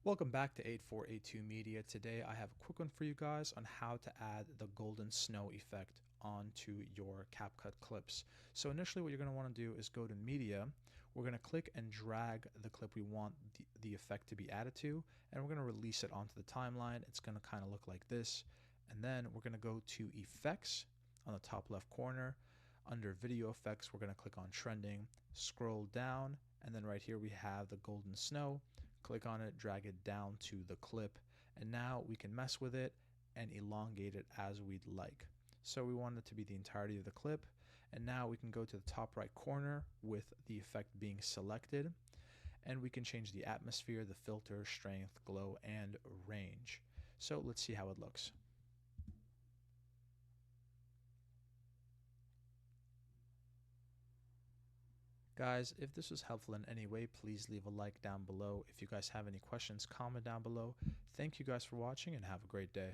Welcome back to 8482 Media. Today I have a quick one for you guys on how to add the golden snow effect onto your CapCut clips. So initially what you're going to want to do is go to Media. We're going to click and drag the clip we want the effect to be added to, and we're going to release it onto the timeline. It's going to kind of look like this. And then we're going to go to Effects on the top left corner. Under Video Effects, we're going to click on Trending, scroll down, and then right here we have the golden snow. Click on it, drag it down to the clip, and now we can mess with it and elongate it as we'd like. So we want it to be the entirety of the clip, and now we can go to the top right corner with the effect being selected, and we can change the atmosphere, the filter, strength, glow, and range. So let's see how it looks. Guys, if this was helpful in any way, please leave a like down below. If you guys have any questions, comment down below. Thank you guys for watching and have a great day.